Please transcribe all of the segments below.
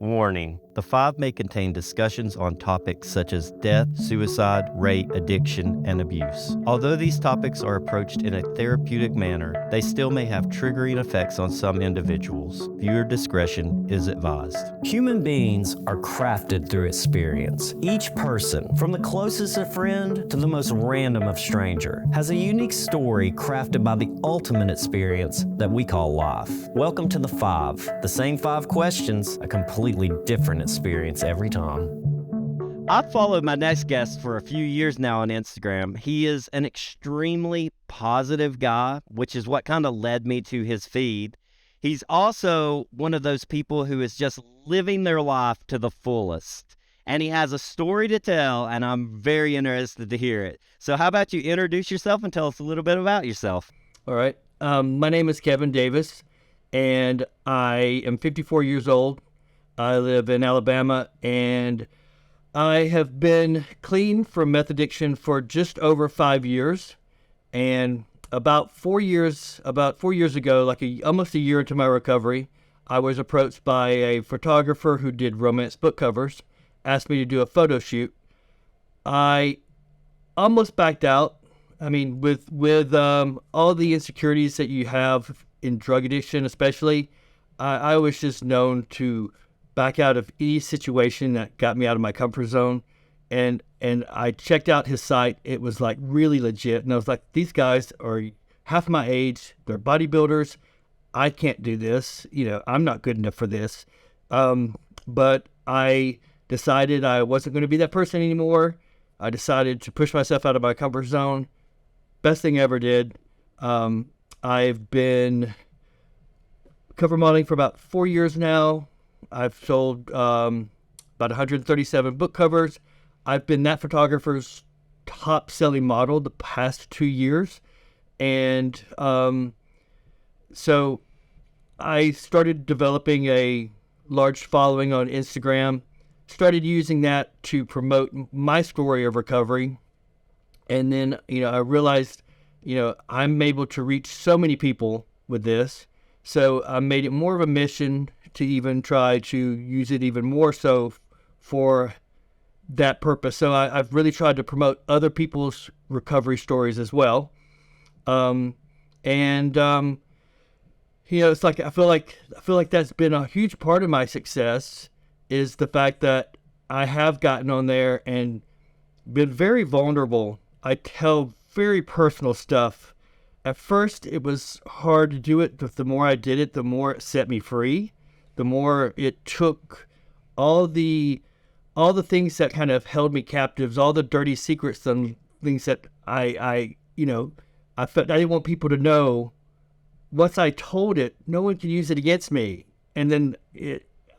Warning: the five may contain discussions on topics such as death, suicide, rape, addiction, and abuse. Although these topics are approached in a therapeutic manner, they still may have triggering effects on some individuals. Viewer discretion is advised. Human beings are crafted through experience. Each person, from the closest of friend to the most random of stranger, has a unique story crafted by the ultimate experience that we call life. Welcome to The Five. The same five questions, a completely different experience every time. I've followed my next guest for a few years now on Instagram. He is an extremely positive guy, which is what kind of led me to his feed. He's also one of those people who is just living their life to the fullest. And he has a story to tell, and I'm very interested to hear it. So how about you introduce yourself and tell us a little bit about yourself? All right. My name is Kevin Davis, and I am 54 years old. I live in Alabama, and I have been clean from meth addiction for just over 5 years. And about 4 years ago, almost a year into my recovery, I was approached by a photographer who did romance book covers, asked me to do a photo shoot. I almost backed out. I mean, with all the insecurities that you have in drug addiction, especially, I was just known to back out of any situation that got me out of my comfort zone. And I checked out his site. It was like really legit. And I was like, these guys are half my age. They're bodybuilders. I can't do this. I'm not good enough for this. But I decided I wasn't going to be that person anymore. I decided to push myself out of my comfort zone. Best thing I ever did. I've been cover modeling for about 4 years now. I've sold about 137 book covers. I've been that photographer's top-selling model the past 2 years. And so I started developing a large following on Instagram, started using that to promote my story of recovery. And then, I realized, I'm able to reach so many people with this. So I made it more of a mission to even try to use it even more so for that purpose. So I've really tried to promote other people's recovery stories as well. It's like I feel like that's been a huge part of my success, is the fact that I have gotten on there and been very vulnerable. I tell very personal stuff. At first, it was hard to do it, but the more I did it, the more it set me free. The more it took all the things that kind of held me captives, all the dirty secrets and things that I felt I didn't want people to know. Once I told it, no one could use it against me. And then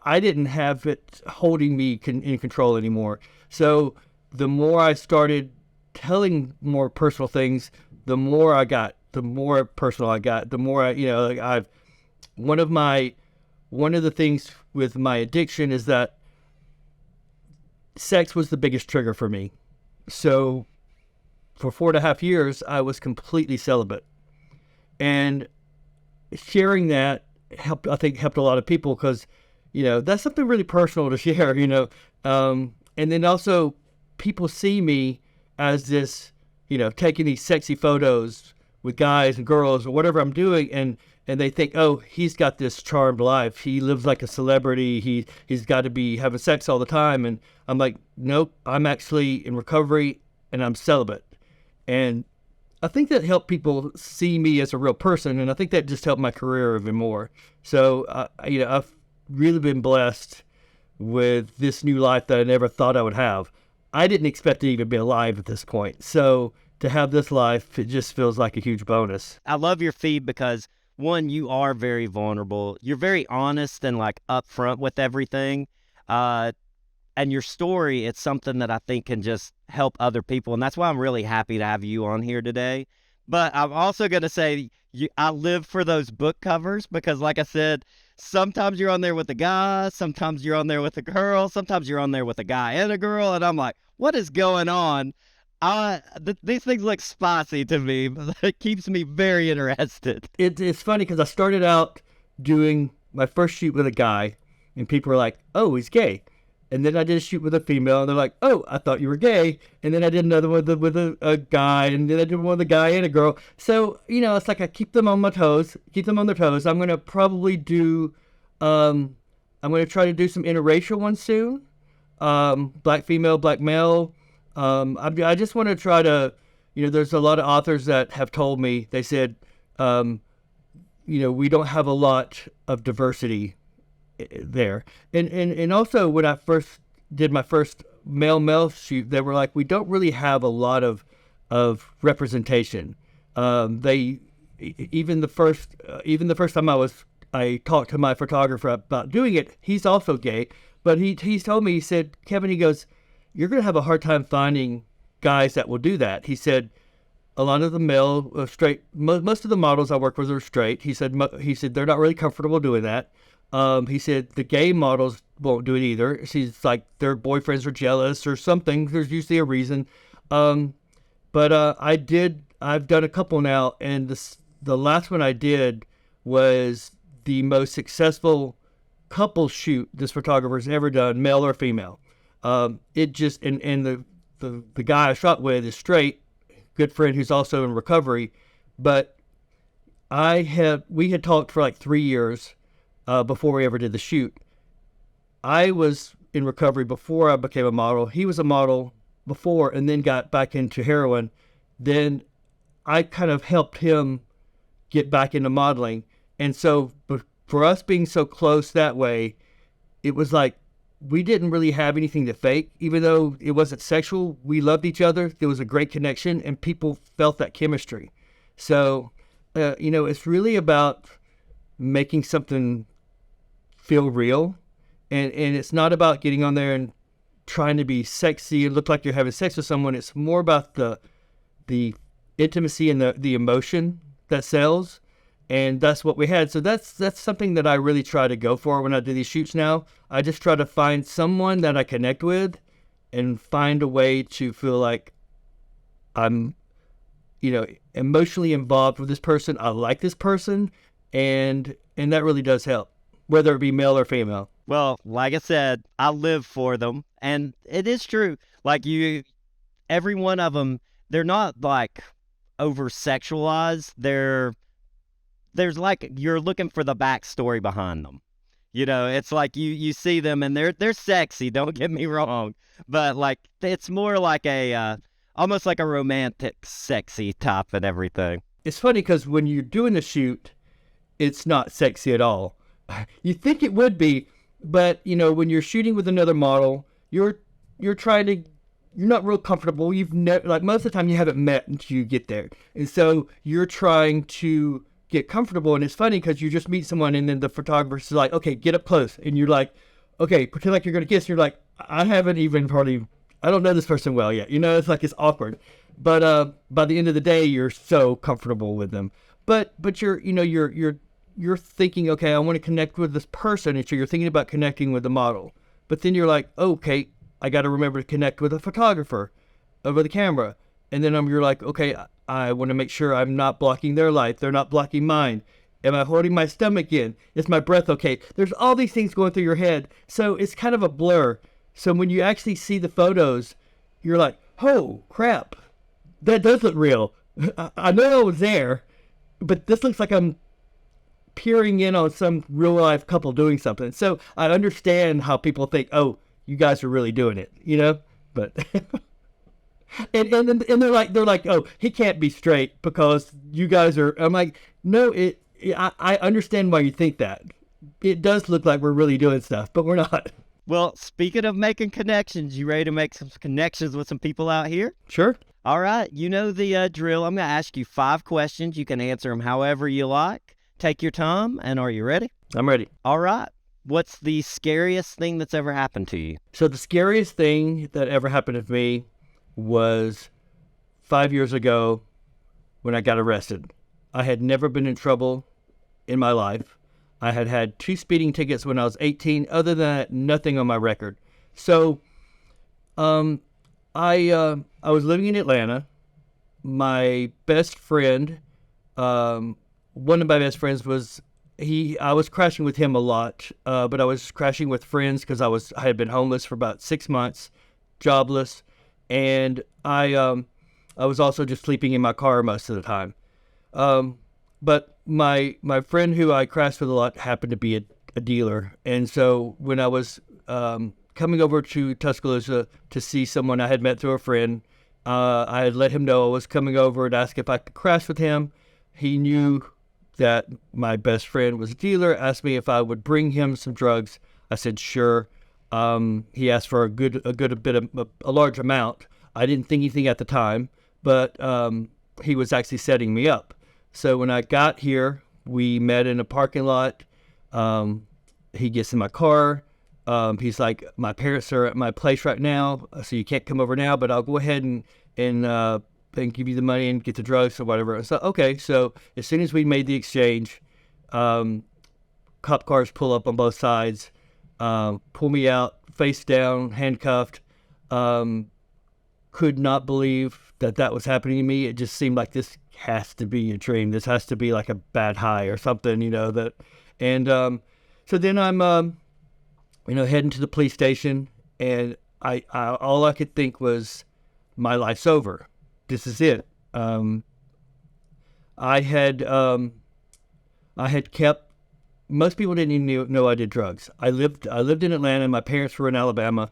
I didn't have it holding me in control anymore. So the more I started telling more personal things, the more I got, the more personal I got, the more one of the things with my addiction is that sex was the biggest trigger for me. So for 4.5 years, I was completely celibate. And sharing that helped a lot of people, because, that's something really personal to share, and then also people see me as this, taking these sexy photos with guys and girls or whatever I'm doing, and they think, oh, he's got this charmed life. He lives like a celebrity. He's got to be having sex all the time. And I'm like, nope, I'm actually in recovery and I'm celibate. And I think that helped people see me as a real person, and I think that just helped my career even more. So, I've really been blessed with this new life that I never thought I would have. I didn't expect to even be alive at this point. So to have this life, it just feels like a huge bonus. I love your feed because, one, you are very vulnerable. You're very honest and upfront with everything. And your story, it's something that I think can just help other people. And that's why I'm really happy to have you on here today. But I'm also going to say I live for those book covers because, like I said, sometimes you're on there with a guy, sometimes you're on there with a girl, sometimes you're on there with a guy and a girl. And I'm like, what is going on? These things look spicy to me, but it keeps me very interested. It's funny because I started out doing my first shoot with a guy, and people were like, "Oh, he's gay." And then I did a shoot with a female, and they're like, "Oh, I thought you were gay." And then I did another one with a guy, and then I did one with a guy and a girl. So, it's like I keep them on my toes, keep them on their toes. I'm going to probably do, I'm going to try to do some interracial ones soon. Black female, black male. I just want to try to, there's a lot of authors that have told me, they said, we don't have a lot of diversity there. And also when I first did my first male shoot, they were like, we don't really have a lot of representation. Even the first time I talked to my photographer about doing it, he's also gay, but he's told me, he said, Kevin, he goes, you're going to have a hard time finding guys that will do that. He said, a lot of the male straight, most of the models I work with are straight. He said they're not really comfortable doing that. He said the gay models won't do it either. She's like their boyfriends are jealous or something. There's usually a reason. But I've done a couple now, and the last one I did was the most successful couple shoot this photographer's ever done, male or female. It just, and the guy I shot with is straight, good friend who's also in recovery, but we had talked for like 3 years before we ever did the shoot. I was in recovery before I became a model. He was a model before and then got back into heroin. Then I kind of helped him get back into modeling. And so for us being so close that way, it was like we didn't really have anything to fake. Even though it wasn't sexual, we loved each other. There was a great connection and people felt that chemistry. So, it's really about making something feel real. And it's not about getting on there and trying to be sexy and look like you're having sex with someone. It's more about the intimacy and the emotion that sells. And that's what we had. So that's something that I really try to go for when I do these shoots now. I just try to find someone that I connect with and find a way to feel like I'm, emotionally involved with this person. I like this person. And that really does help, whether it be male or female. Well, like I said, I live for them. And it is true. Like every one of them, they're not like over sexualized. There's like, you're looking for the backstory behind them. It's like you see them and they're sexy, don't get me wrong. But like, it's more like almost like a romantic, sexy type and everything. It's funny because when you're doing the shoot, it's not sexy at all. You think it would be, but when you're shooting with another model, you're not real comfortable. You've never, like most of the time you haven't met until you get there. And so you're trying to get comfortable. And it's funny because you just meet someone and then the photographer's like, okay, get up close. And you're like, okay, pretend like you're going to kiss. And you're like, I don't know this person well yet. It's like, it's awkward. But by the end of the day, you're so comfortable with them. But you're thinking, okay, I want to connect with this person. And so you're thinking about connecting with the model. But then you're like, okay, I got to remember to connect with a photographer over the camera. And then you're like, okay, I want to make sure I'm not blocking their light. They're not blocking mine. Am I holding my stomach in? Is my breath okay? There's all these things going through your head. So it's kind of a blur. So when you actually see the photos, you're like, oh, crap. That does look real. I know I was there, but this looks like I'm peering in on some real life couple doing something. So I understand how people think, oh, you guys are really doing it, but and they're like, oh, he can't be straight because you guys are. I'm like, no, I understand why you think that. It does look like we're really doing stuff, but we're not. Well, speaking of making connections, you ready to make some connections with some people out here? Sure. All right. You know the drill. I'm going to ask you 5 questions. You can answer them however you like. Take your time. And are you ready? I'm ready. All right. What's the scariest thing that's ever happened to you? So the scariest thing that ever happened to me was 5 years ago when I got arrested. I had never been in trouble in my life. I had had 2 speeding tickets when I was 18. Other than that, nothing on my record. So I was living in Atlanta. My best friend, one of my best friends was I was crashing with him a lot, but I was crashing with friends because I had been homeless for about 6 months, jobless, and I was also just sleeping in my car most of the time. But my friend who I crashed with a lot happened to be a dealer, and so when I was coming over to Tuscaloosa to see someone I had met through a friend, I had let him know I was coming over and asked if I could crash with him. He knew that my best friend was a dealer, asked me if I would bring him some drugs. I said sure. He asked for a large amount. I didn't think anything at the time, but he was actually setting me up. So when I got here, we met in a parking lot. He gets in my car. He's like, my parents are at my place right now, so you can't come over now, but I'll go ahead and give you the money and get the drugs or whatever. So, okay. So as soon as we made the exchange, cop cars pull up on both sides, pull me out, face down, handcuffed. Could not believe that was happening to me. It just seemed like this has to be a dream. This has to be like a bad high or something, and so then I'm, heading to the police station, and I all I could think was, my life's over. This is it. I had kept. Most people didn't even know I did drugs. I lived in Atlanta. My parents were in Alabama.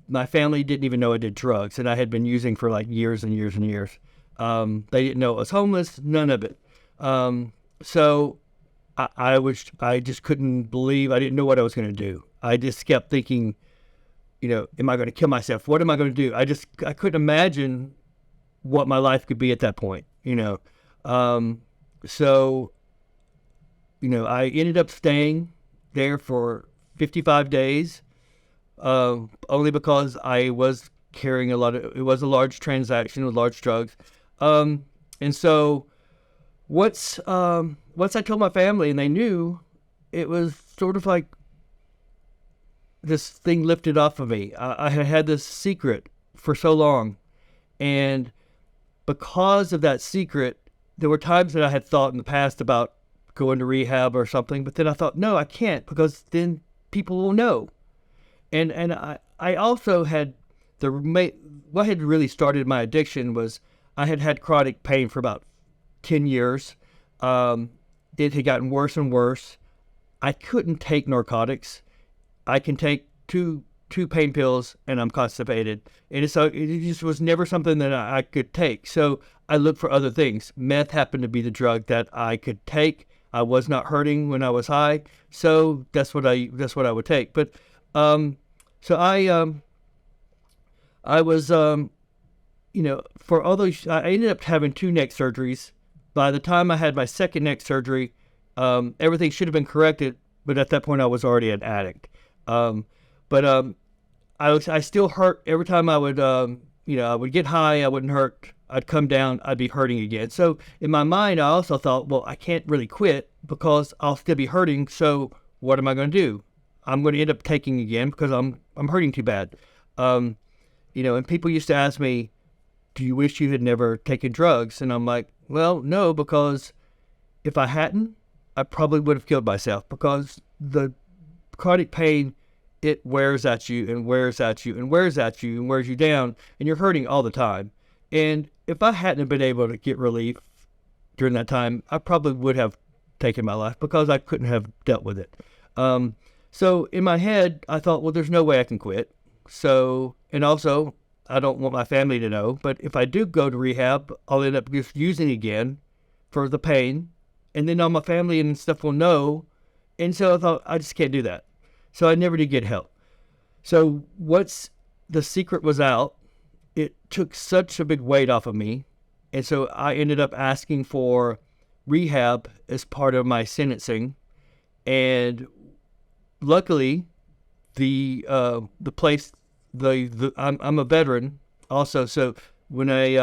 My family didn't even know I did drugs, and I had been using for like years and years and years. They didn't know I was homeless. None of it. So I just couldn't believe. I didn't know what I was going to do. I just kept thinking, am I going to kill myself? What am I going to do? I couldn't imagine what my life could be at that point. So I ended up staying there for 55 days, only because I was carrying it was a large transaction with large drugs. And so once I told my family and they knew, it was sort of like this thing lifted off of me. I had this secret for so long, and because of that secret, there were times that I had thought in the past about going to rehab or something, but then I thought, no, I can't, because then people will know. And I also had what had really started my addiction was I had chronic pain for about 10 years. It had gotten worse and worse. I couldn't take narcotics. I can take two pain pills and I'm constipated. And so it just was never something that I could take. So I looked for other things. Meth happened to be the drug that I could take. I was not hurting when I was high, so that's what I would take. But so I was for all those, I ended up having 2 neck surgeries. By the time I had my second neck surgery, everything should have been corrected, but at that point I was already an addict. But I still hurt every time I would I would get high, I wouldn't hurt. I'd come down, I'd be hurting again. So in my mind, I also thought, well, I can't really quit because I'll still be hurting. So what am I going to do? I'm going to end up taking again because I'm hurting too bad. And people used to ask me, do you wish you had never taken drugs? And I'm like, well, no, because if I hadn't, I probably would have killed myself, because the chronic pain, it wears at you and wears at you and wears at you and wears you down, and you're hurting all the time. And if I hadn't been able to get relief during that time, I probably would have taken my life because I couldn't have dealt with it. So in my head, I thought, well, there's no way I can quit. So, and also, I don't want my family to know, but if I do go to rehab, I'll end up just using again for the pain, and then all my family and stuff will know. And so I thought, I just can't do that. So I never did get help. So once the secret was out, it took such a big weight off of me. And so I ended up asking for rehab as part of my sentencing. And luckily, the place, I'm a veteran also. So when they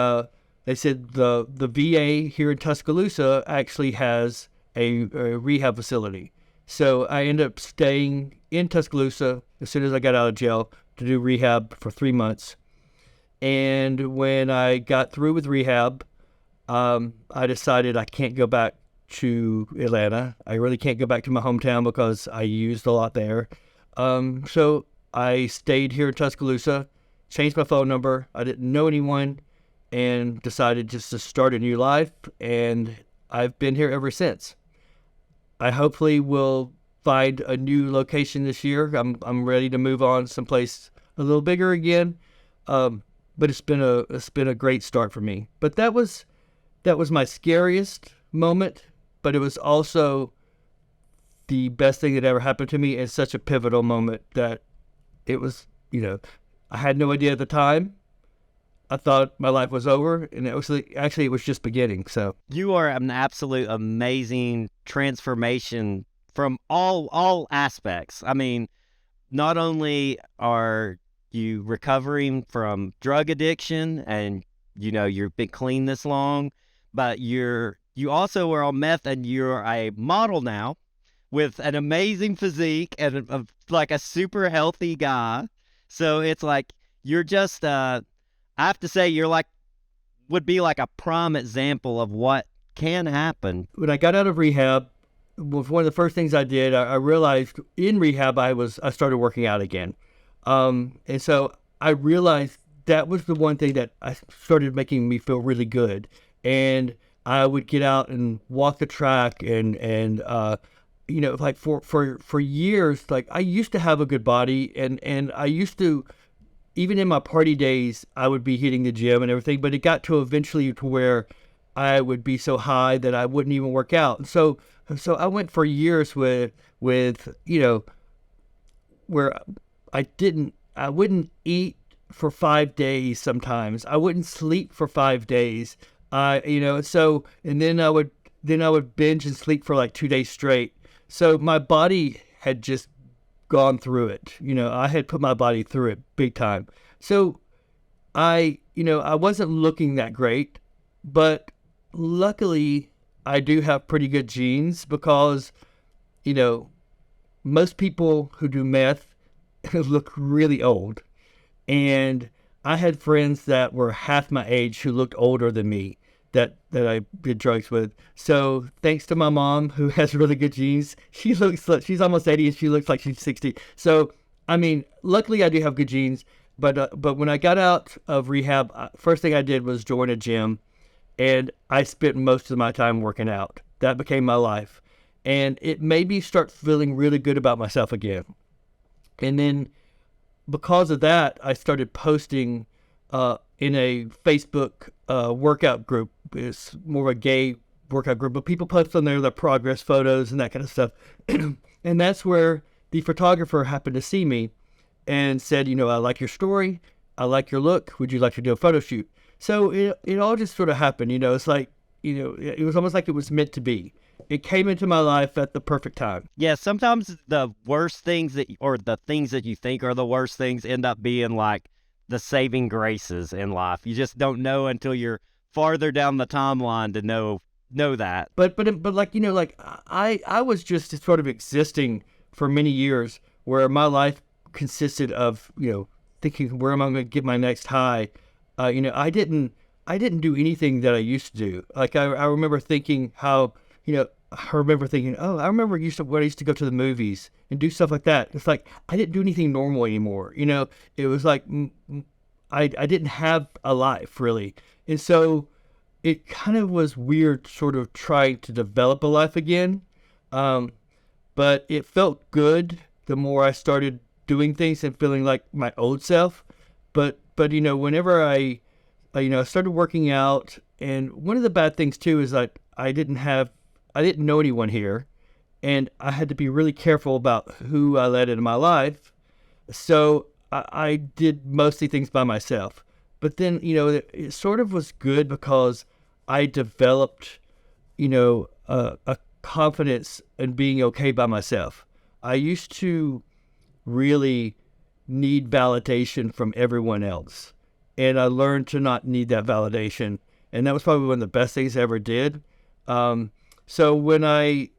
said the VA here in Tuscaloosa actually has a rehab facility. So I ended up staying in Tuscaloosa as soon as I got out of jail to do rehab for 3 months. And when I got through with rehab, I decided I can't go back to Atlanta. I really can't go back to my hometown because I used a lot there. So I stayed here in Tuscaloosa, changed my phone number. I didn't know anyone, and decided just to start a new life. And I've been here ever since. I hopefully will find a new location this year. I'm ready to move on someplace a little bigger again. But it's been a great start for me. But that was my scariest moment, but it was also the best thing that ever happened to me, and such a pivotal moment that it was, I had no idea at the time. I thought my life was over, and it was just beginning. So You are an absolute amazing transformation from all aspects. I mean, not only are you recovering from drug addiction and you've been clean this long, but you also are on meth, and you're a model now with an amazing physique and like a super healthy guy. So it's like you're just I have to say you're like would be like a prime example of what can happen. when I got out of rehab, one of the first things I did, I realized in rehab I started working out again. And so I realized that was the one thing that I started making me feel really good. And I would get out and walk the track and like for years, like I used to have a good body, and I used to, even in my party days, I would be hitting the gym and everything, but it got to eventually to where I would be so high that I wouldn't even work out. And so I went for years with where I wouldn't eat for 5 days sometimes. I wouldn't sleep for 5 days. And then I would binge and sleep for like 2 days straight. So my body had just gone through it. I had put my body through it big time. So I wasn't looking that great, but luckily I do have pretty good genes because, most people who do meth look really old. And I had friends that were half my age who looked older than me that I did drugs with. So thanks to my mom, who has really good genes, she's almost 80 and she looks like she's 60. So, I mean, luckily I do have good genes. But when I got out of rehab, first thing I did was join a gym, and I spent most of my time working out. That became my life. And it made me start feeling really good about myself again. And then because of that, I started posting in a Facebook workout group. It's more of a gay workout group, but people post on there their progress photos and that kind of stuff. And that's where the photographer happened to see me and said, I like your story. I like your look. Would you like to do a photo shoot? So it all just sort of happened. It's like, it was almost like it was meant to be. It came into my life at the perfect time. Yeah, sometimes the worst things or the things that you think are the worst things end up being like the saving graces in life. You just don't know until you're farther down the timeline to know that. But like, I was just sort of existing for many years where my life consisted of, thinking, where am I going to get my next high? I didn't do anything that I used to do. Like I remember thinking how, I remember thinking, oh, I remember when I used to go to the movies and do stuff like that. It's like I didn't do anything normal anymore. It was like I didn't have a life really, and so it kind of was weird, sort of trying to develop a life again. But it felt good the more I started doing things and feeling like my old self. But whenever I started working out, and one of the bad things too is that I didn't know anyone here, and I had to be really careful about who I let into my life. So I did mostly things by myself. But then, it sort of was good because I developed, a confidence in being okay by myself. I used to really need validation from everyone else, and I learned to not need that validation. And that was probably one of the best things I ever did. So when I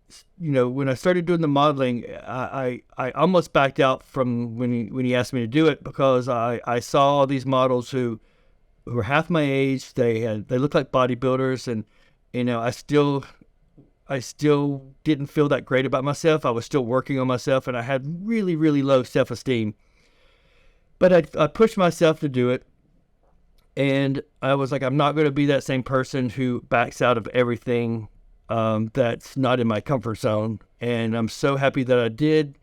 started doing the modeling, I almost backed out from when he asked me to do it, because I saw all these models who were half my age. They looked like bodybuilders, and I still I still didn't feel that great about myself. I was still working on myself, and I had really, really low self-esteem. But I pushed myself to do it, and I was like, I'm not going to be that same person who backs out of everything that's not in my comfort zone. And I'm so happy that I did.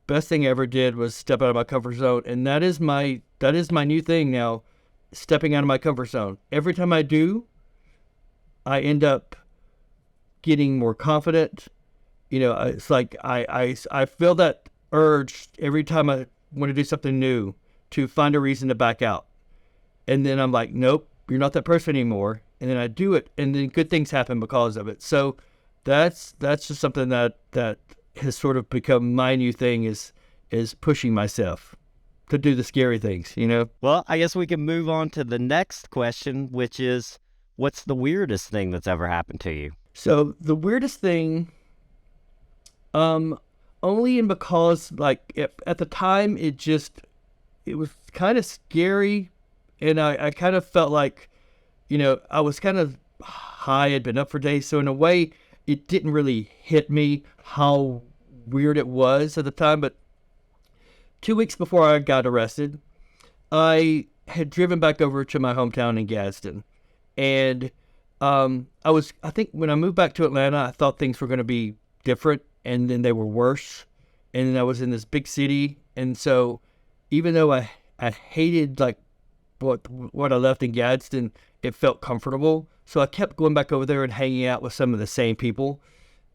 Best thing I ever did was step out of my comfort zone, and that is my new thing now, stepping out of my comfort zone. Every time I do, I end up getting more confident. It's like I feel that urge every time I want to do something new to find a reason to back out. And then I'm like, nope, you're not that person anymore. And then I do it, and then good things happen because of it. So that's just something that has sort of become my new thing, is pushing myself to do the scary things, Well, I guess we can move on to the next question, which is, what's the weirdest thing that's ever happened to you? So the weirdest thing, only in because like at the time it was kind of scary, and I kind of felt like, I was kind of high, I'd been up for days, so in a way it didn't really hit me how weird it was at the time. But 2 weeks before I got arrested, I had driven back over to my hometown in Gadsden, and I think when I moved back to Atlanta, I thought things were going to be different, and then they were worse. And then I was in this big city, and so even though I hated like what I left in Gadsden, it felt comfortable. So I kept going back over there and hanging out with some of the same people.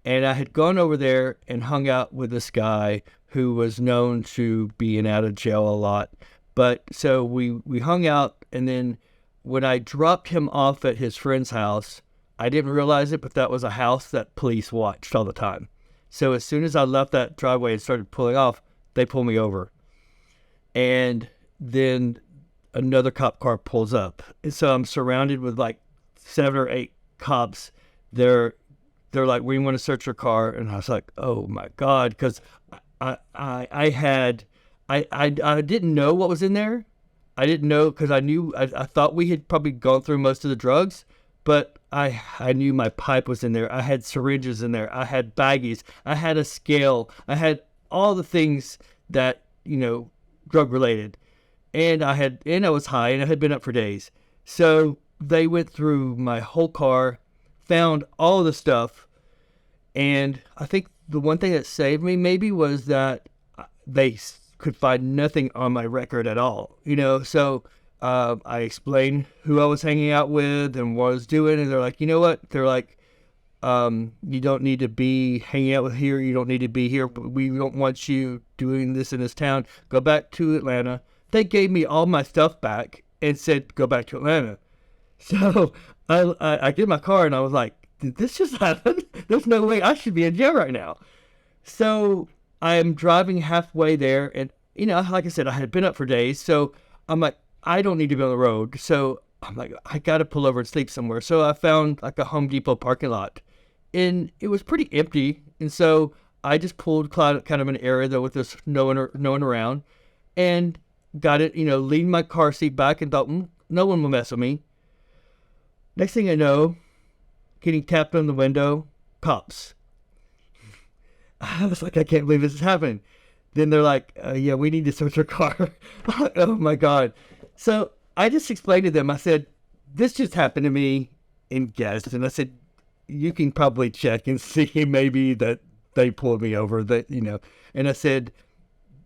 And I had gone over there and hung out with this guy who was known to being out of jail a lot. But so we hung out, and then when I dropped him off at his friend's house, I didn't realize it, but that was a house that police watched all the time. So as soon as I left that driveway and started pulling off, they pulled me over. And then another cop car pulls up. And so I'm surrounded with like 7 or 8 cops. They're like, we want to search your car. And I was like, oh my God. Because I didn't know what was in there. I didn't know, because I thought we had probably gone through most of the drugs, but I knew my pipe was in there. I had syringes in there. I had baggies. I had a scale. I had all the things that, drug related. And I was high, and I had been up for days. So they went through my whole car, found all of the stuff. And I think the one thing that saved me maybe was that they could find nothing on my record at all, So I explained who I was hanging out with and what I was doing, and they're like, you know what? They're like, you don't need to be hanging out with here. You don't need to be here. But we don't want you doing this in this town. Go back to Atlanta. They gave me all my stuff back and said, go back to Atlanta. So I get in my car, and I was like, did this just happen? There's no way I should be in jail right now. So I am driving halfway there, and, like I said, I had been up for days. So I'm like, I don't need to be on the road. So I'm like, I got to pull over and sleep somewhere. So I found like a Home Depot parking lot, and it was pretty empty. And so I just pulled kind of an area though with this no one around, and got it, leaned my car seat back and thought, no one will mess with me. Next thing I know, getting tapped on the window, cops. I was like, I can't believe this is happening. Then they're like, yeah, we need to search your car. Oh my God. So I just explained to them, I said, this just happened to me in Gadsden. I said, you can probably check and see maybe that they pulled me over, and I said,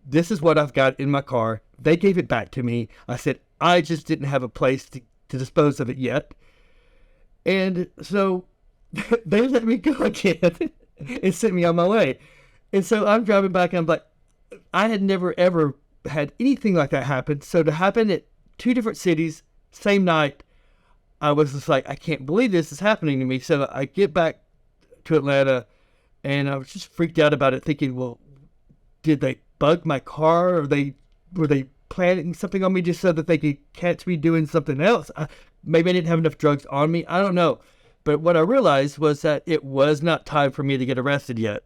this is what I've got in my car. They gave it back to me. I said, I just didn't have a place to dispose of it yet. And so they let me go again and sent me on my way. And so I'm driving back, and I'm like, I had never ever had anything like that happen. So to happen at 2 different cities, same night, I was just like, I can't believe this is happening to me. So I get back to Atlanta, and I was just freaked out about it, thinking, well, did they bug my car, or were they planning something on me just so that they could catch me doing something else? Maybe I didn't have enough drugs on me. I don't know. But what I realized was that it was not time for me to get arrested yet.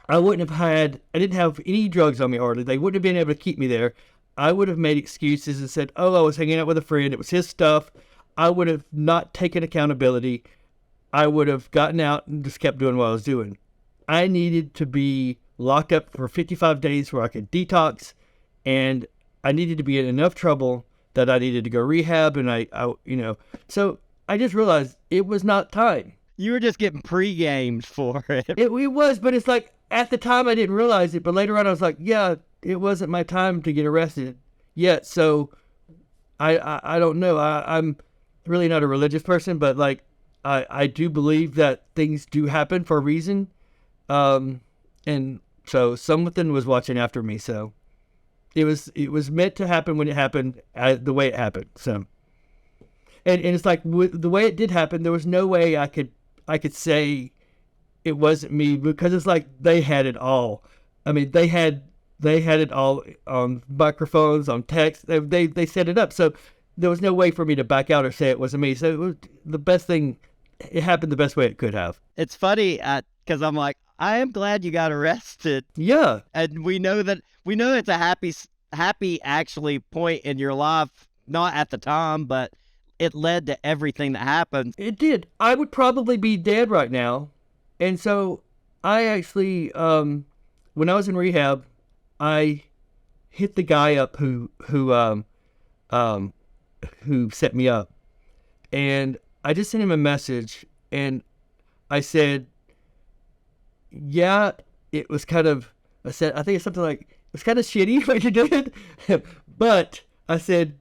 I didn't have any drugs on me hardly. They wouldn't have been able to keep me there. I would have made excuses and said, oh, I was hanging out with a friend. It was his stuff. I would have not taken accountability. I would have gotten out and just kept doing what I was doing. I needed to be locked up for 55 days where I could detox, and I needed to be in enough trouble that I needed to go rehab. And so I just realized it was not time. You were just getting pre-gamed for it. It was, but it's like at the time I didn't realize it, but later on I was like, yeah, it wasn't my time to get arrested yet. So I don't know. I'm really not a religious person, but like I do believe that things do happen for a reason. And so something was watching after me. So it was meant to happen when it happened, the way it happened. So, and it's like the way it did happen, there was no way I could say it wasn't me, because it's like they had it all. I mean, they had it all on microphones, on text. They set it up. So there was no way for me to back out or say it wasn't me. So it was the best thing. It happened the best way it could have. It's funny because I'm like, I am glad you got arrested. Yeah. And we know it's a happy actually point in your life, not at the time, but it led to everything that happened. It did. I would probably be dead right now. And so I actually, when I was in rehab, I hit the guy up who set me up, and I just sent him a message, and I said, yeah, it was kind of, I think it's something like, it was kind of shitty what you did, but I said,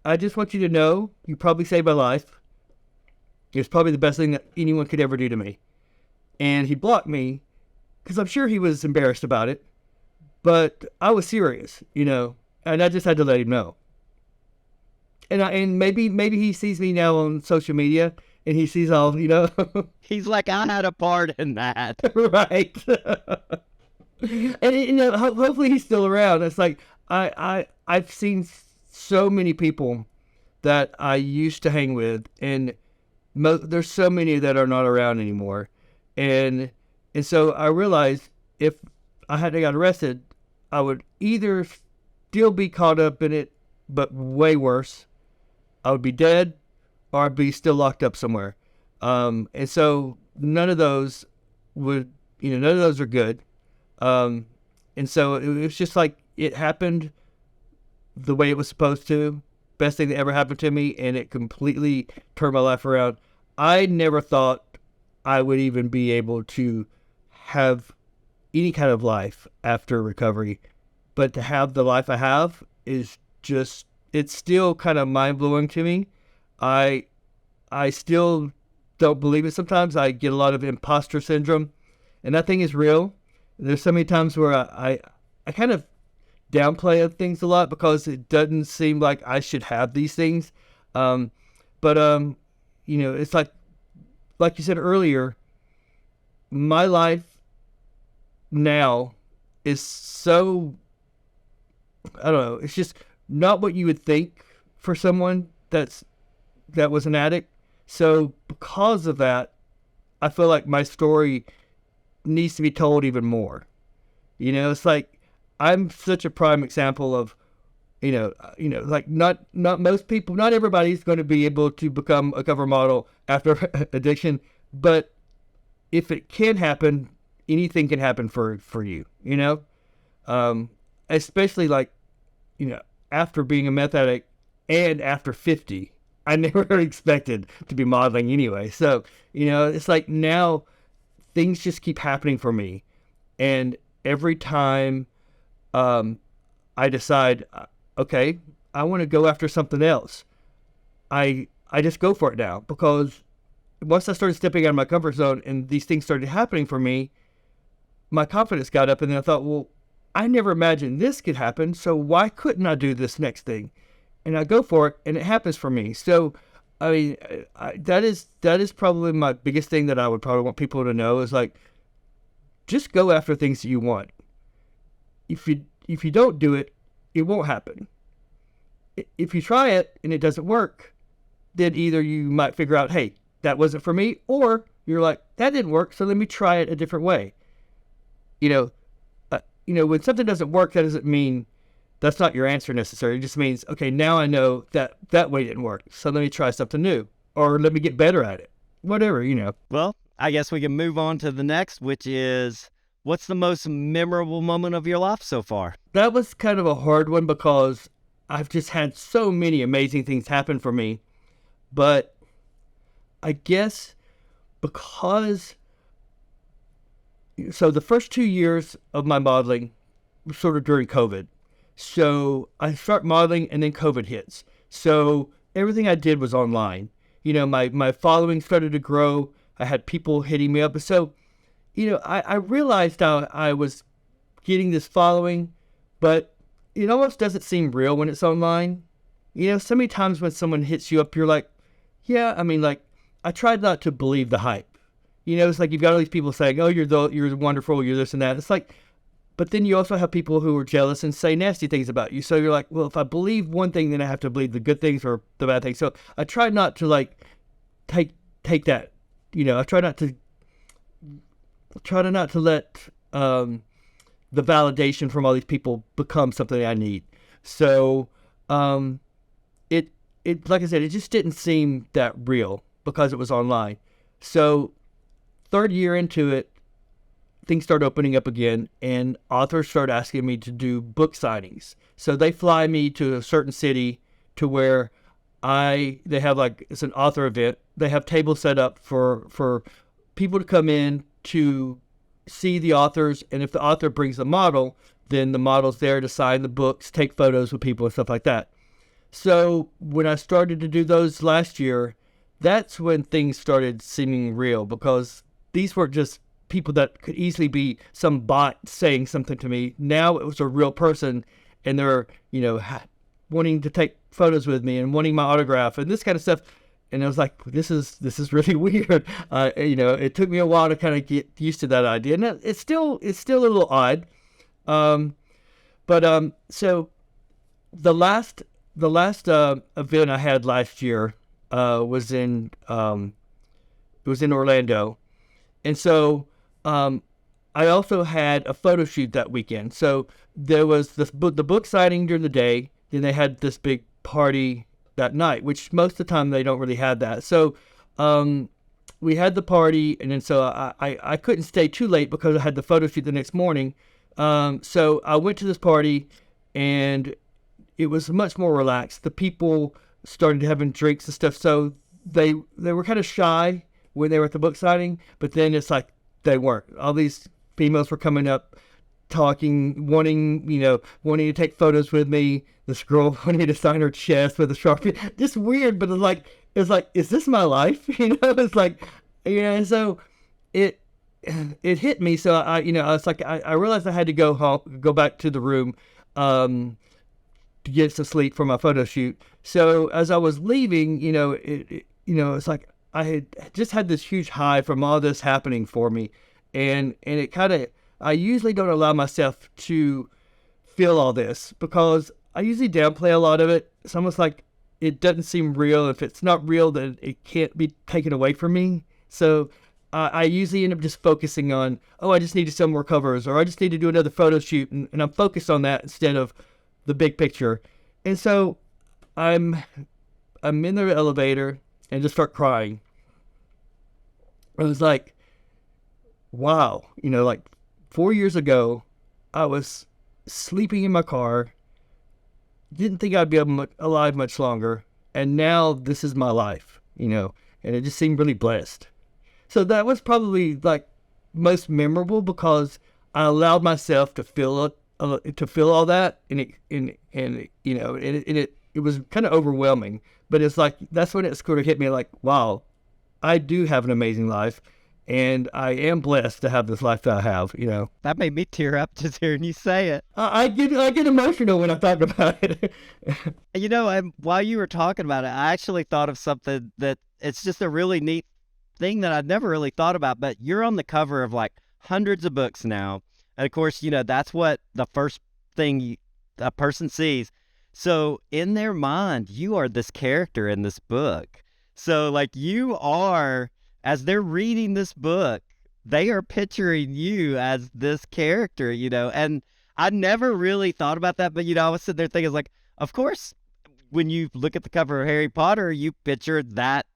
I just want you to know, you probably saved my life. It was probably the best thing that anyone could ever do to me. And he blocked me because I'm sure he was embarrassed about it, but I was serious, and I just had to let him know. And maybe he sees me now on social media, and he sees all, He's like, I had a part in that. Right. And hopefully he's still around. It's like I've seen so many people that I used to hang with, and there's so many that are not around anymore. And so I realized if I hadn't got arrested, I would either still be caught up in it, but way worse. I would be dead, or I'd be still locked up somewhere. And so none of those are good. And so it was just like, it happened the way it was supposed to. Best thing that ever happened to me, and it completely turned my life around. I never thought I would even be able to have any kind of life after recovery, but to have the life I have is just, it's still kind of mind-blowing to me. I still don't believe it. Sometimes I get a lot of imposter syndrome, and that thing is real. There's so many times where I kind of downplay things a lot because it doesn't seem like I should have these things. It's like you said earlier, my life now is so, I don't know, it's just not what you would think for someone that was an addict. So because of that, I feel like my story needs to be told even more. It's like, I'm such a prime example of, like not most people, not everybody's going to be able to become a cover model after addiction, but if it can happen, anything can happen for you, especially like, after being a meth addict and after 50, I never expected to be modeling anyway. So, it's like now things just keep happening for me. And every time I decide, okay, I want to go after something else, I just go for it now, because once I started stepping out of my comfort zone and these things started happening for me, my confidence got up, and then I thought, well, I never imagined this could happen, so why couldn't I do this next thing? And I go for it, and it happens for me. So, I mean, that is probably my biggest thing that I would probably want people to know is like, just go after things that you want. If you don't do it, it won't happen. If you try it and it doesn't work, then either you might figure out, hey, that wasn't for me, or you're like, that didn't work, so let me try it a different way. When something doesn't work, that doesn't mean that's not your answer necessarily. It just means, okay, now I know that way didn't work, so let me try something new, or let me get better at it. whatever, you know. Well, I guess we can move on to the next, which is, what's the most memorable moment of your life so far? That was kind of a hard one because I've just had so many amazing things happen for me. But I guess because, so the first 2 years of my modeling were sort of during COVID. So I start modeling and then COVID hits. So everything I did was online. You know, my following started to grow. I had people hitting me up. So, you know, I realized how I was getting this following, but it almost doesn't seem real when it's online. You know, so many times when someone hits you up, you're like, yeah, I mean, like, I tried not to believe the hype. You know, it's like you've got all these people saying, oh, you're wonderful, you're this and that. It's like, but then you also have people who are jealous and say nasty things about you. So you're like, well, if I believe one thing, then I have to believe the good things or the bad things. So I try not to like take that. You know, I try not to let the validation from all these people become something I need. So it like I said, it just didn't seem that real because it was online. So third year into it, things start opening up again, and authors start asking me to do book signings. So they fly me to a certain city to where they have like, it's an author event. They have tables set up for people to come in to see the authors, and if the author brings a model, then the model's there to sign the books, take photos with people and stuff like that. So when I started to do those last year, that's when things started seeming real, because these were just people that could easily be some bot saying something to me. Now it was a real person, and they're, you know, wanting to take photos with me and wanting my autograph and this kind of stuff. And I was like, this is really weird. You know, it took me a while to kind of get used to that idea, and it's still a little odd. So the last event I had last year was in Orlando, and so I also had a photo shoot that weekend. So there was the book signing during the day, then they had this big party that night, which most of the time they don't really have that. So we had the party, and then so I couldn't stay too late because I had the photo shoot the next morning. So I went to this party, and it was much more relaxed. The people started having drinks and stuff, so they were kind of shy when they were at the book signing, but then it's like they weren't. All these females were coming up, talking, wanting to take photos with me. This girl wanted to sign her chest with a Sharpie. Just weird, but it's like, is this my life? You know, it's like, you know, and so it hit me. So I was like, I realized I had to go back to the room, to get some sleep for my photo shoot. So as I was leaving, it's like I had just had this huge high from all this happening for me, and it kind of, I usually don't allow myself to feel all this because I usually downplay a lot of it. It's almost like it doesn't seem real. If it's not real, then it can't be taken away from me. So I usually end up just focusing on, oh, I just need to sell more covers, or I just need to do another photo shoot, and I'm focused on that instead of the big picture. And so I'm in the elevator and just start crying. I was like, wow, like 4 years ago, I was sleeping in my car, didn't think I'd be alive much longer, and now this is my life, and it just seemed really blessed. So that was probably like most memorable because I allowed myself to feel it, to feel all that, and it was kind of overwhelming. But it's like that's when it sort of hit me, like, wow, I do have an amazing life, and I am blessed to have this life that I have. That made me tear up just hearing you say it. I get emotional when I talk about it. And while you were talking about it, I actually thought of something that it's just a really neat thing that I'd never really thought about. But you're on the cover of like hundreds of books now. And of course, that's what the first thing a person sees. So in their mind, you are this character in this book. So like you are, as they're reading this book, they are picturing you as this character, and I never really thought about that. But, I was sitting there thinking, like, of course, when you look at the cover of Harry Potter, you picture that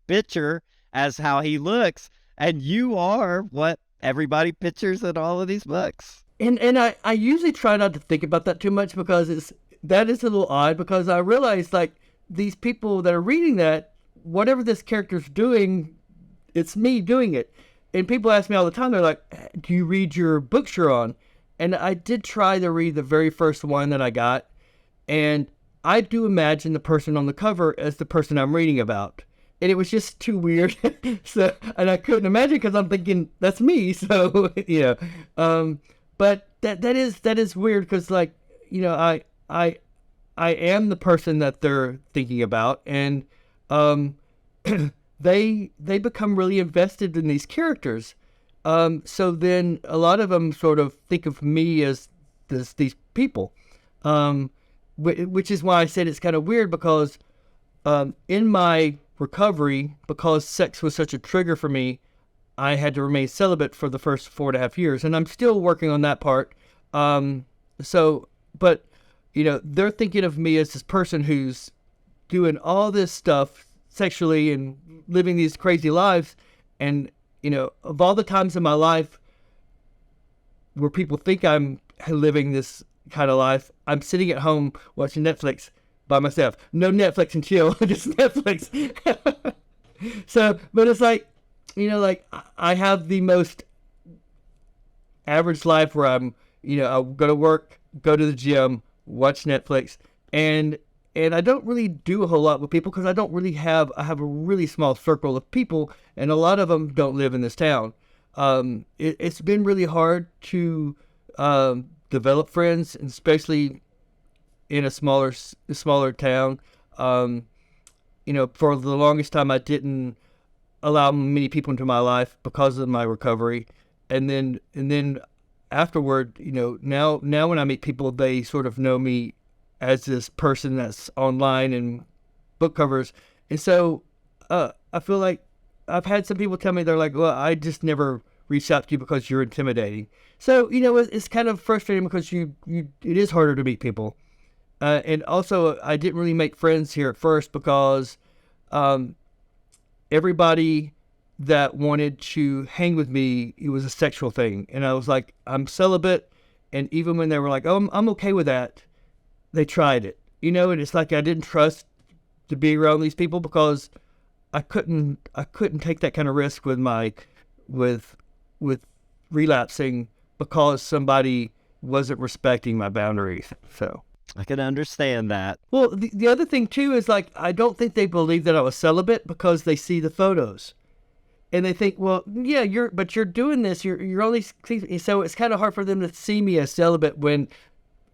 picture as how he looks. And you are what everybody pictures in all of these books. And I usually try not to think about that too much because that is a little odd, because I realize like these people that are reading that, whatever this character's doing, it's me doing it. And people ask me all the time, they're like, do you read your books you're on? And I did try to read the very first one that I got, and I do imagine the person on the cover as the person I'm reading about. And it was just too weird. And I couldn't imagine, because I'm thinking that's me. So, but that is weird, because like, I am the person that they're thinking about, and they become really invested in these characters. So then a lot of them sort of think of me as these people, which is why I said it's kind of weird, because in my recovery, because sex was such a trigger for me, I had to remain celibate for the first 4.5 years, and I'm still working on that part. But they're thinking of me as this person who's doing all this stuff sexually and living these crazy lives. And of all the times in my life where people think I'm living this kind of life, I'm sitting at home watching Netflix by myself. No Netflix and chill, just Netflix. So, but it's like, like I have the most average life where I'm, I'll go to work, go to the gym, watch Netflix, and I don't really do a whole lot with people, because I have a really small circle of people, and a lot of them don't live in this town. It's been really hard to develop friends, and especially in a smaller town. For the longest time, I didn't allow many people into my life because of my recovery, and then afterward, now when I meet people, they sort of know me as this person that's online and book covers. And so I feel like I've had some people tell me, they're like, well, I just never reached out to you because you're intimidating. So, it's kind of frustrating, because it is harder to meet people. And also, I didn't really make friends here at first, because everybody that wanted to hang with me, it was a sexual thing. And I was like, I'm celibate. And even when they were like, oh, I'm okay with that, they tried it, and it's like I didn't trust to be around these people, because I couldn't take that kind of risk with relapsing, because somebody wasn't respecting my boundaries. So I can understand that. Well, the other thing too is, like, I don't think they believe that I was celibate, because they see the photos, and they think, well, yeah, you're doing this, you're only, so it's kind of hard for them to see me as celibate when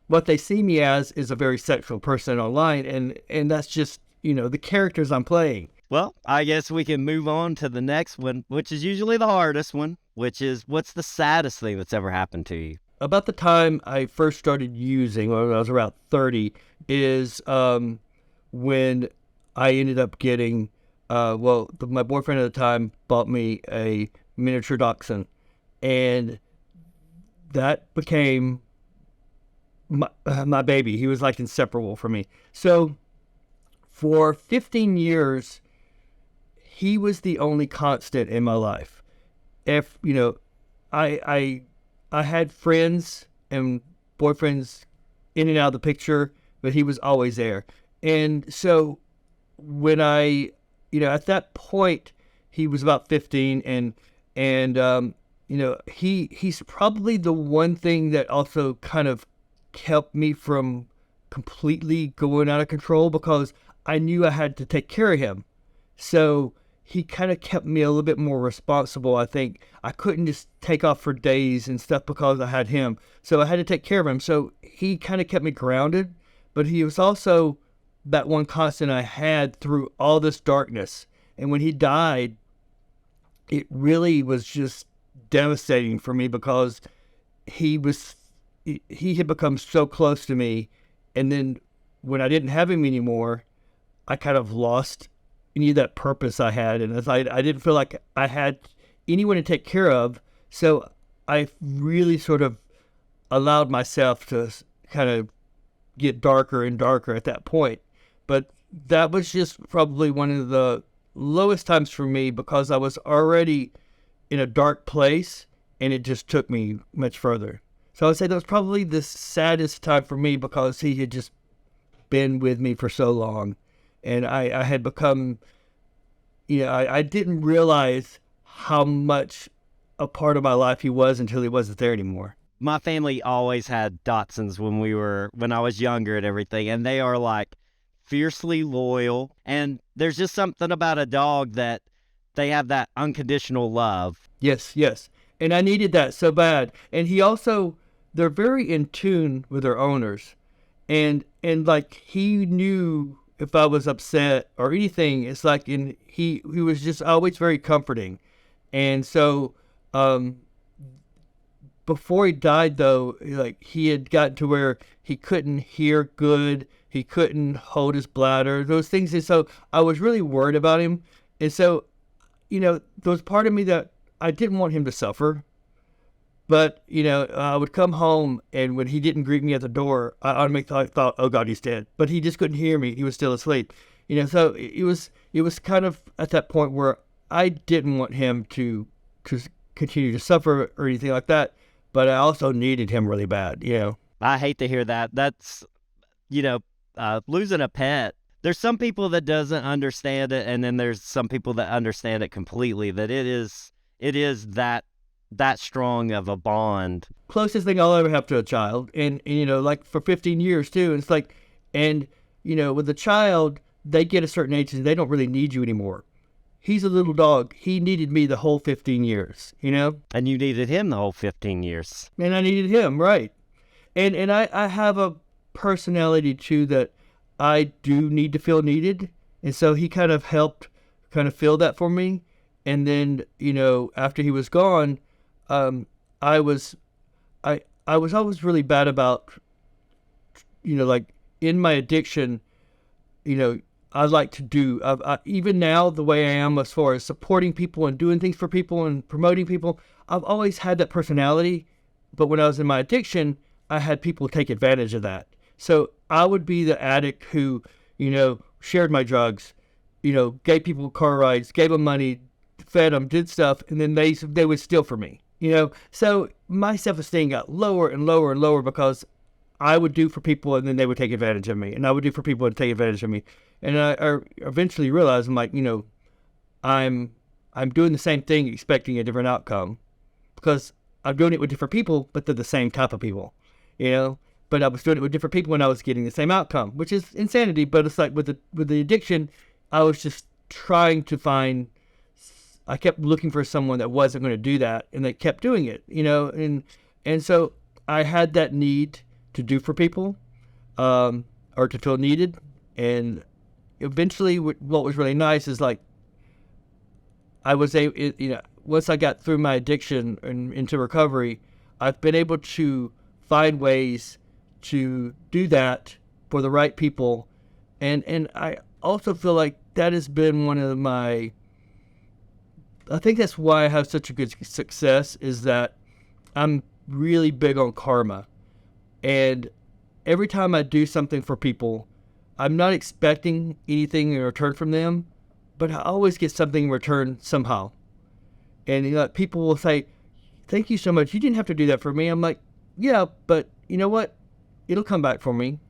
what they see me as is a very sexual person online, and that's just, the characters I'm playing. Well, I guess we can move on to the next one, which is usually the hardest one, which is, what's the saddest thing that's ever happened to you? About the time I first started using, when I was around 30, is when I ended up getting, my boyfriend at the time bought me a miniature dachshund, and that became my baby. He was like inseparable from me. So for 15 years, he was the only constant in my life. If I had friends and boyfriends in and out of the picture, but he was always there. And so when at that point, he was about 15, and he's probably the one thing that also kind of kept me from completely going out of control, because I knew I had to take care of him. So he kind of kept me a little bit more responsible. I think I couldn't just take off for days and stuff because I had him. So I had to take care of him. So he kind of kept me grounded, but he was also that one constant I had through all this darkness. And when he died, it really was just devastating for me, because he had become so close to me. And then when I didn't have him anymore, I kind of lost any of that purpose I had. And as I didn't feel like I had anyone to take care of. So I really sort of allowed myself to kind of get darker and darker at that point. But that was just probably one of the lowest times for me because I was already in a dark place, and it just took me much further. So I would say that was probably the saddest time for me because he had just been with me for so long, and I had become, I didn't realize how much a part of my life he was until he wasn't there anymore. My family always had Dachshunds when I was younger and everything, and they are like fiercely loyal. And there's just something about a dog that they have that unconditional love. Yes, yes. And I needed that so bad. And they're very in tune with their owners. And like he knew if I was upset or anything, it's like he was just always very comforting. And so before he died though, like he had gotten to where he couldn't hear good, he couldn't hold his bladder, those things. And so I was really worried about him. And so, there was part of me that I didn't want him to suffer. But, I would come home, and when he didn't greet me at the door, I automatically thought, oh, God, he's dead. But he just couldn't hear me. He was still asleep. So it was kind of at that point where I didn't want him to continue to suffer or anything like that. But I also needed him really bad, I hate to hear that. That's, losing a pet. There's some people that doesn't understand it, and then there's some people that understand it completely, that it is that strong of a bond. Closest thing I'll ever have to a child. And like for 15 years too. And it's like, and, with a child, they get a certain age and they don't really need you anymore. He's a little dog. He needed me the whole 15 years, And you needed him the whole 15 years. And I needed him, right. And I have a personality too that I do need to feel needed. And so he kind of helped fill that for me. And then, after he was gone, I was always really bad about, like in my addiction, I like to do, even now the way I am as far as supporting people and doing things for people and promoting people, I've always had that personality. But when I was in my addiction, I had people take advantage of that. So I would be the addict who, shared my drugs, gave people car rides, gave them money, fed them, did stuff, and then they would steal from me. So my self-esteem got lower and lower and lower because I would do for people and then they would take advantage of me, and I would do for people and take advantage of me. And I eventually realized, I'm like, I'm doing the same thing expecting a different outcome because I'm doing it with different people, but they're the same type of people, But I was doing it with different people and I was getting the same outcome, which is insanity. But it's like with the addiction, I was just trying to find. I kept looking for someone that wasn't going to do that, and they kept doing it, and so I had that need to do for people, or to feel needed, and eventually, what was really nice is like I was able, once I got through my addiction and into recovery, I've been able to find ways to do that for the right people, and I also feel like that has been one of my. I think that's why I have such a good success is that I'm really big on karma. And every time I do something for people, I'm not expecting anything in return from them, but I always get something in return somehow. And people will say, thank you so much. You didn't have to do that for me. I'm like, yeah, but you know what? It'll come back for me.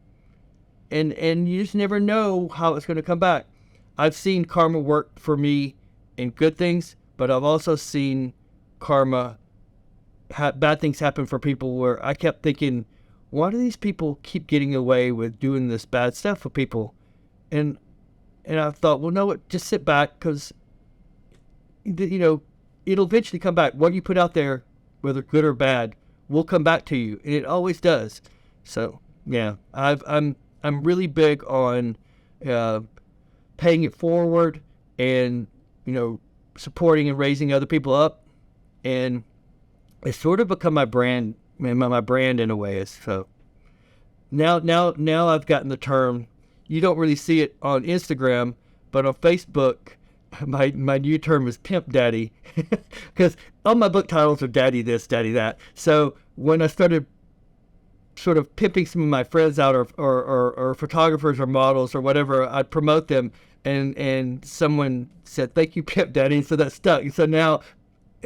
And you just never know how it's going to come back. I've seen karma work for me in good things, but I've also seen karma, bad things happen for people where I kept thinking, why do these people keep getting away with doing this bad stuff for people? And I thought, well, no, just sit back because, it'll eventually come back. What you put out there, whether good or bad, will come back to you, and it always does. So, yeah, I'm really big on paying it forward and, supporting and raising other people up, and it's sort of become my brand in a way. So now I've gotten the term. You don't really see it on Instagram, but on Facebook, my new term is Pimp Daddy, because all my book titles are Daddy this, Daddy that. So when I started sort of pimping some of my friends out, or photographers or models or whatever. I'd promote them, and someone said, "Thank you, Pimp Daddy." So that stuck. So now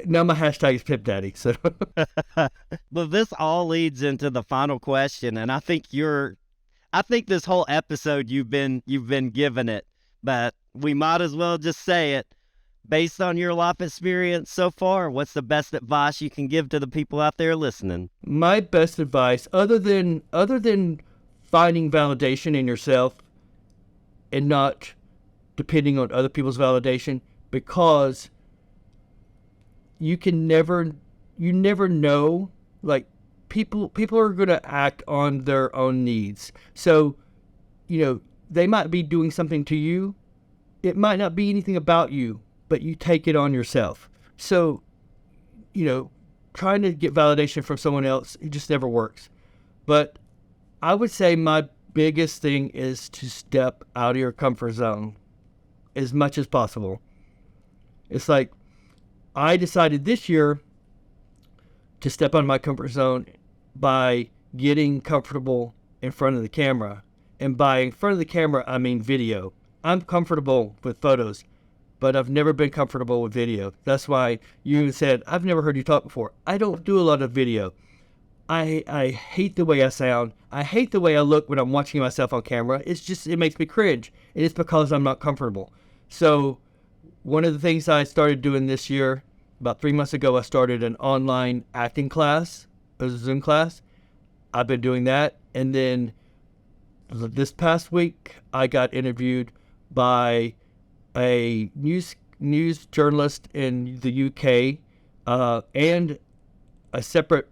my hashtag is Pimp Daddy. So Well, this all leads into the final question, and I think this whole episode you've been giving it, but we might as well just say it. Based on your life experience so far, what's the best advice you can give to the people out there listening? my best advice, other than finding validation in yourself and not depending on other people's validation, because you never know, like, people are going to act on their own needs. So, they might be doing something to you. It might not be anything about you, but you take it on yourself. So, trying to get validation from someone else, it just never works. But I would say my biggest thing is to step out of your comfort zone as much as possible. It's like, I decided this year to step out of my comfort zone by getting comfortable in front of the camera. And by in front of the camera, I mean video. I'm comfortable with photos, but I've never been comfortable with video. That's why you said, I've never heard you talk before. I don't do a lot of video. I hate the way I sound. I hate the way I look when I'm watching myself on camera. It makes me cringe. And it's because I'm not comfortable. So one of the things I started doing this year, about 3 months ago, I started an online acting class, a Zoom class. I've been doing that. And then this past week, I got interviewed by a news journalist in the UK, and a separate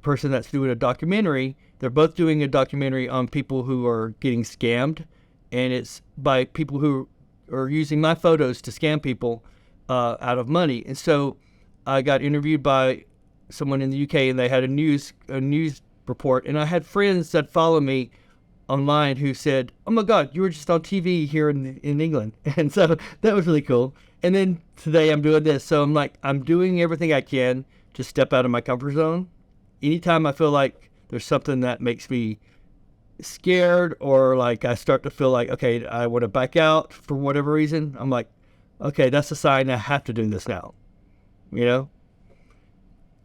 person that's doing a documentary. They're both doing a documentary on people who are getting scammed, and it's by people who are using my photos to scam people out of money. And so I got interviewed by someone in the UK, and they had a news report, and I had friends that follow me online who said, "Oh my God, you were just on TV here in England." And so that was really cool. And then today I'm doing this. So I'm doing everything I can to step out of my comfort zone. Anytime I feel like there's something that makes me scared, or like I start to feel like, okay, I want to back out for whatever reason, I'm like, okay, that's a sign I have to do this now.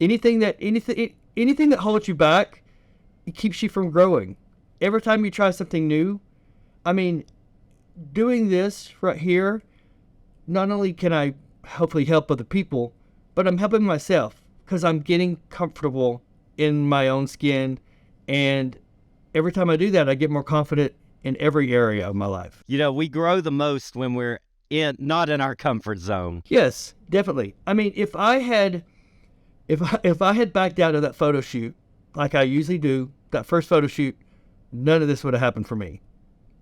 Anything that holds you back, it keeps you from growing. Every time you try something new, doing this right here, not only can I hopefully help other people, but I'm helping myself because I'm getting comfortable in my own skin. And every time I do that, I get more confident in every area of my life. We grow the most when we're not in our comfort zone. Yes, definitely. If I had backed out of that photo shoot, like I usually do, that first photo shoot, none of this would have happened for me.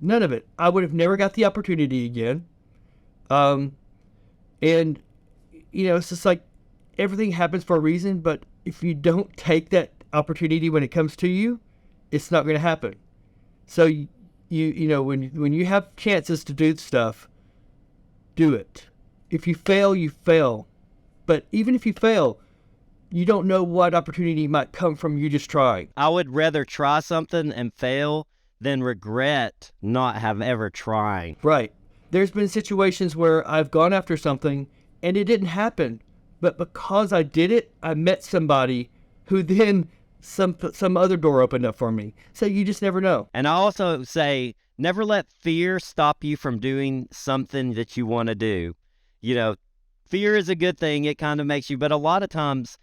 None of it. I would have never got the opportunity again. And it's just like everything happens for a reason, but if you don't take that opportunity when it comes to you, it's not going to happen. So when you have chances to do stuff, do it. If you fail, you fail. But even if you fail, you don't know what opportunity might come from you just trying. I would rather try something and fail than regret not have ever tried. Right. There's been situations where I've gone after something and it didn't happen. But because I did it, I met somebody who then some other door opened up for me. So you just never know. And I also say, never let fear stop you from doing something that you want to do. Fear is a good thing. It kind of makes you, but a lot of times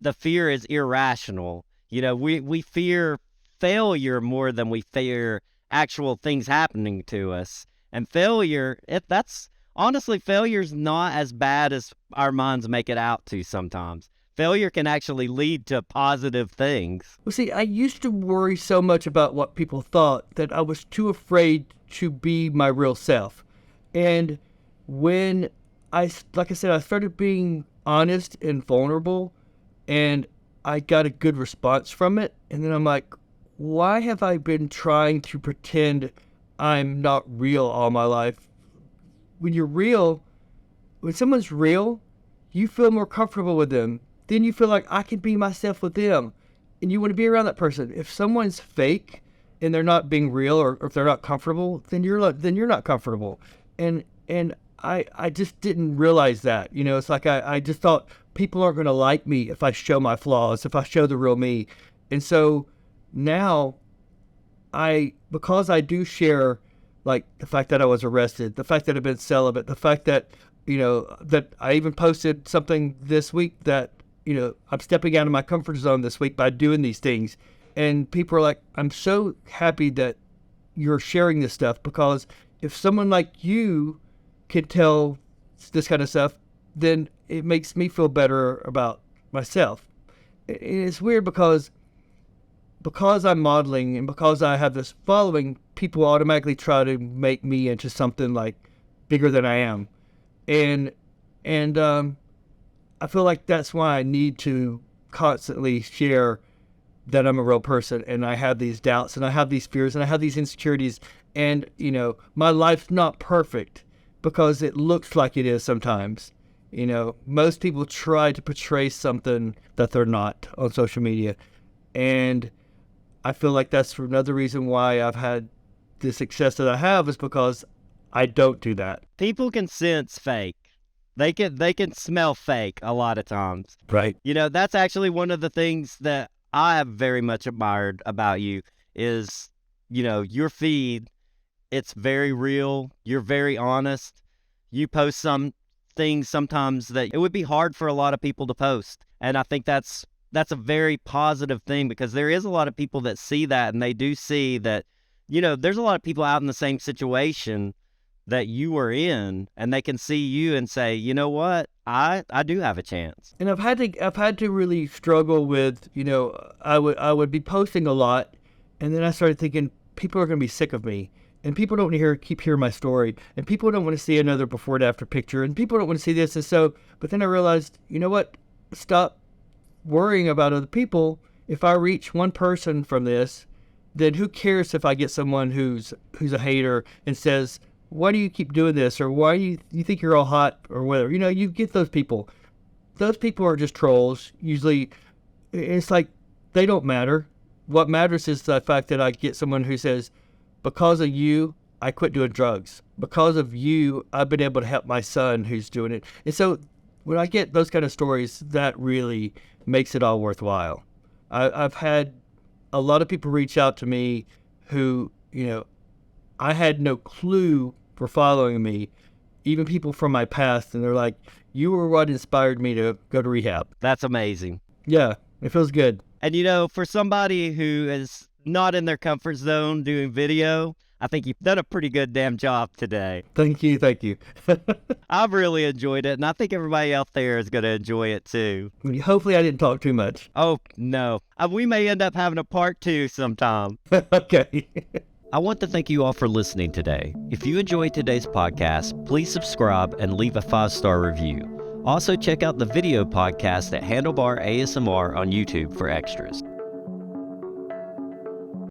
the fear is irrational. We fear failure more than we fear actual things happening to us. And failure, failure's not as bad as our minds make it out to sometimes. Failure can actually lead to positive things. Well, see, I used to worry so much about what people thought that I was too afraid to be my real self. And when I started being honest and vulnerable, and I got a good response from it. And then I'm like, why have I been trying to pretend I'm not real all my life? When someone's real, you feel more comfortable with them. Then you feel like I can be myself with them. and you want to be around that person. If someone's fake and they're not being real, or if they're not comfortable, then you're not comfortable. And I just didn't realize that. It's like I just thought people aren't going to like me if I show my flaws, if I show the real me. And so now because I do share, like, the fact that I was arrested, the fact that I've been celibate, the fact that, that I even posted something this week that, I'm stepping out of my comfort zone this week by doing these things. And people are like, I'm so happy that you're sharing this stuff, because if someone like you can tell this kind of stuff, then it makes me feel better about myself. It's weird because I'm modeling and because I have this following, people automatically try to make me into something like bigger than I am. And I feel like that's why I need to constantly share that I'm a real person, and I have these doubts, and I have these fears, and I have these insecurities, and, my life's not perfect because it looks like it is sometimes. Most people try to portray something that they're not on social media, and I feel like that's another reason why I've had the success that I have, is because I don't do that. People can sense fake. They can smell fake a lot of times. Right. That's actually one of the things that I have very much admired about you is, your feed. It's very real. You're very honest. You post some things sometimes that it would be hard for a lot of people to post. And I think that's a very positive thing, because there is a lot of people that see that, and they do see that, there's a lot of people out in the same situation that you are in, and they can see you and say, you know what, I do have a chance. And I've had to really struggle with, I would be posting a lot, and then I started thinking people are going to be sick of me, and people don't keep hearing my story, and people don't want to see another before and after picture, and people don't want to see this. And so, but then I realized, you know what, stop worrying about other people. If I reach one person from this, then who cares if I get someone who's a hater and says, why do you keep doing this? Or why do you think you're all hot, or whatever? You get those people. Those people are just trolls. Usually, it's like, they don't matter. What matters is the fact that I get someone who says, because of you, I quit doing drugs. Because of you, I've been able to help my son who's doing it. And so when I get those kind of stories, that really makes it all worthwhile. I've had a lot of people reach out to me who, I had no clue for following me, even people from my past, and they're like, you were what inspired me to go to rehab. That's amazing. Yeah, it feels good. And for somebody who is not in their comfort zone doing video, I think you've done a pretty good damn job today. Thank you. I've really enjoyed it, and I think everybody out there is going to enjoy it too. Hopefully I didn't talk too much. Oh, no. We may end up having a part 2 sometime. Okay. I want to thank you all for listening today. If you enjoyed today's podcast, please subscribe and leave a 5-star review. Also, check out the video podcast at Handlebar ASMR on YouTube for extras.